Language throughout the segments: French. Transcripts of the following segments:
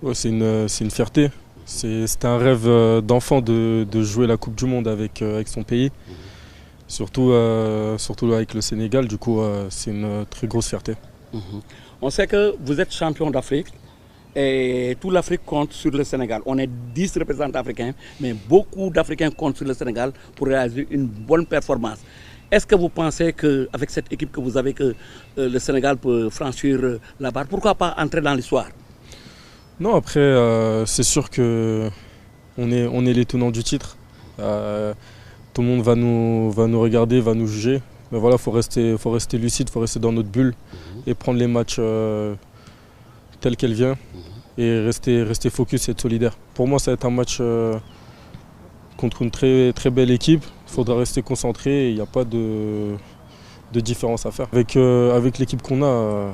Ouais, c'est une fierté. C'était un rêve d'enfant de jouer la Coupe du Monde avec son pays, surtout avec le Sénégal. Du coup, c'est une très grosse fierté. Mhm. On sait que vous êtes champion d'Afrique et toute l'Afrique compte sur le Sénégal. On est 10 représentants africains, mais beaucoup d'Africains comptent sur le Sénégal pour réaliser une bonne performance. Est-ce que vous pensez qu'avec cette équipe que vous avez, que le Sénégal peut franchir la barre? Pourquoi pas entrer dans l'histoire? Non, après, c'est sûr que on est les tenants du titre. Tout le monde va nous regarder, va nous juger. Mais voilà, faut rester lucide, faut rester dans notre bulle et prendre les matchs tels qu'elles viennent et rester focus et être solidaire. Pour moi, ça va être un match contre une très belle équipe. Il faudra rester concentré, il n'y a pas de différence à faire. Avec l'équipe qu'on a,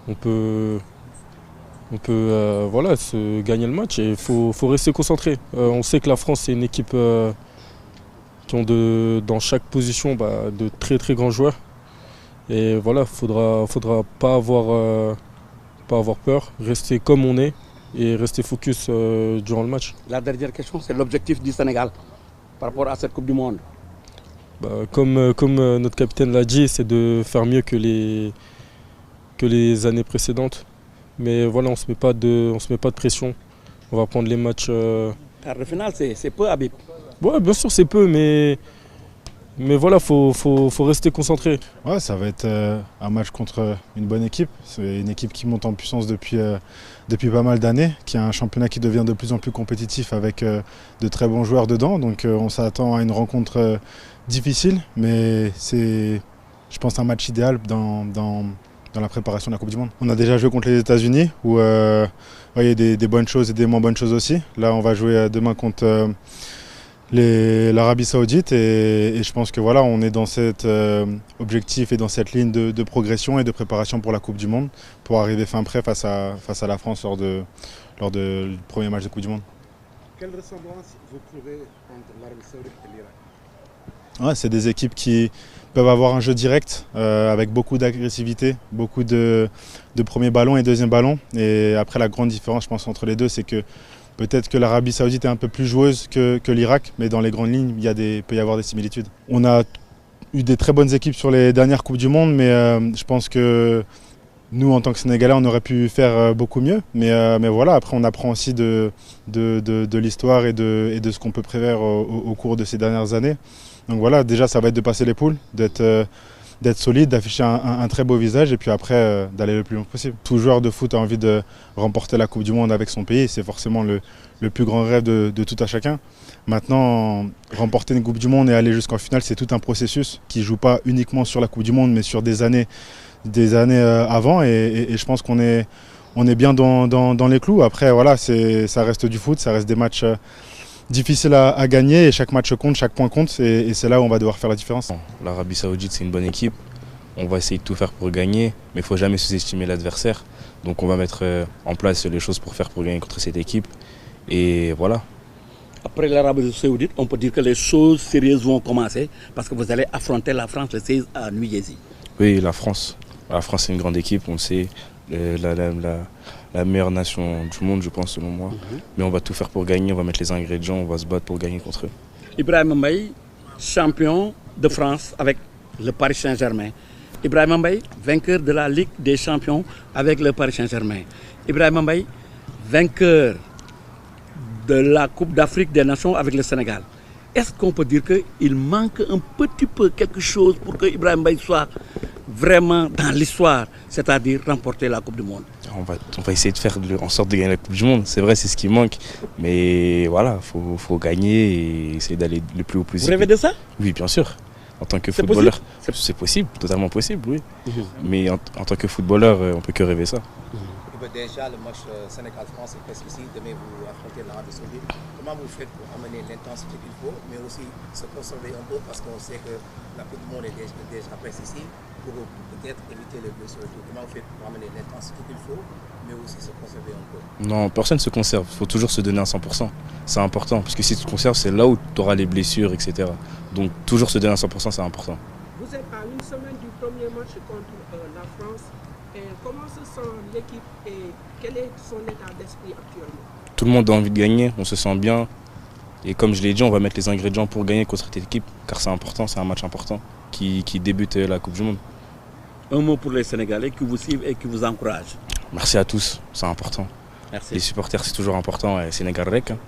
on peut, voilà, se gagner le match et il faut rester concentré. On sait que la France, c'est une équipe qui ont dans chaque position de très grands joueurs. Et voilà, faudra pas avoir peur, rester comme on est et rester focus durant le match. La dernière question, c'est l'objectif du Sénégal par rapport à cette Coupe du Monde. Comme notre capitaine l'a dit, c'est de faire mieux que les années précédentes. Mais voilà, on ne se met pas de pression. On va prendre les matchs. Car le final, c'est peu, Habib. Ouais, bien sûr, c'est peu, mais voilà, faut rester concentré. Ouais, ça va être un match contre une bonne équipe. C'est une équipe qui monte en puissance depuis pas mal d'années, qui a un championnat qui devient de plus en plus compétitif avec de très bons joueurs dedans. Donc on s'attend à une rencontre difficile, mais c'est, je pense, un match idéal dans la préparation de la Coupe du Monde. On a déjà joué contre les États-Unis où ouais, il y a des bonnes choses et des moins bonnes choses aussi. Là, on va jouer demain contre l'Arabie Saoudite et je pense que voilà, on est dans cet objectif et dans cette ligne de progression et de préparation pour la Coupe du Monde pour arriver fin prêt face à la France lors du premier match de Coupe du Monde. Quelle ressemblance vous trouvez entre l'Arabie Saoudite et l'Irak? Ouais, c'est des équipes qui peuvent avoir un jeu direct avec beaucoup d'agressivité, beaucoup de premier ballon et deuxième ballon. Et après, la grande différence, je pense, entre les deux, c'est que peut-être que l'Arabie Saoudite est un peu plus joueuse que l'Irak, mais dans les grandes lignes, il peut y avoir des similitudes. On a eu des très bonnes équipes sur les dernières Coupes du Monde, mais je pense que nous, en tant que Sénégalais, on aurait pu faire beaucoup mieux. Mais voilà, après, on apprend aussi de l'histoire et de ce qu'on peut prévoir au cours de ces dernières années. Donc voilà, déjà, ça va être de passer les poules, d'être solide, d'afficher un très beau visage et puis après d'aller le plus loin possible. Tout joueur de foot a envie de remporter la Coupe du Monde avec son pays, c'est forcément le plus grand rêve de tout un chacun. Maintenant, remporter une Coupe du Monde et aller jusqu'en finale, c'est tout un processus qui ne joue pas uniquement sur la Coupe du Monde mais sur des années avant et je pense qu'on est bien dans les clous. Après voilà, ça reste du foot, ça reste des matchs difficile à gagner et chaque match compte, chaque point compte et c'est là où on va devoir faire la différence. L'Arabie Saoudite, c'est une bonne équipe. On va essayer de tout faire pour gagner, mais il ne faut jamais sous-estimer l'adversaire. Donc on va mettre en place les choses pour gagner contre cette équipe. Et voilà. Après l'Arabie Saoudite, on peut dire que les choses sérieuses vont commencer parce que vous allez affronter la France le 16 à New Jersey. Oui, la France. La France, c'est une grande équipe, on le sait. La meilleure nation du monde, je pense, selon moi. Mais on va tout faire pour gagner, on va mettre les ingrédients, on va se battre pour gagner contre eux. Ibrahima Mbaye, champion de France avec le Paris Saint-Germain. Ibrahima Mbaye, vainqueur de la Ligue des Champions avec le Paris Saint-Germain. Ibrahima Mbaye, vainqueur de la Coupe d'Afrique des Nations avec le Sénégal. Est-ce qu'on peut dire qu'il manque un petit peu quelque chose pour que Ibrahima Mbaye soit vraiment dans l'histoire, c'est-à-dire remporter la Coupe du Monde? On va essayer de faire en sorte de gagner la Coupe du Monde. C'est vrai, c'est ce qui manque. Mais voilà, faut gagner et essayer d'aller le plus haut possible. Vous rêvez de ça? Oui, bien sûr. En tant que footballeur, c'est possible, totalement possible, oui. Mais en tant que footballeur, on ne peut que rêver ça. Déjà, le match Sénégal-France est presque ici. Demain, vous affrontez l'Arabie Saoudite. Comment vous faites pour amener l'intensité qu'il faut, mais aussi se conserver un peu parce qu'on sait que la Coupe du Monde est déjà presque ici pour peut-être éviter les blessures et tout. Comment vous faites pour amener l'intensité qu'il faut, mais aussi se conserver un peu? Non, personne ne se conserve. Il faut toujours se donner à 100%. C'est important parce que si tu te conserves, c'est là où tu auras les blessures, etc. Donc toujours se donner à 100%, c'est important. Vous êtes une semaine du premier match contre la France, comment se sent l'équipe et quel est son état d'esprit actuellement? Tout le monde a envie de gagner, on se sent bien. Et comme je l'ai dit, on va mettre les ingrédients pour gagner contre cette équipe, car c'est important, c'est un match important qui débute la Coupe du Monde. Un mot pour les Sénégalais qui vous suivent et qui vous encouragent. Merci à tous, c'est important. Merci. Les supporters, c'est toujours important, et Sénégal Rec. Hein.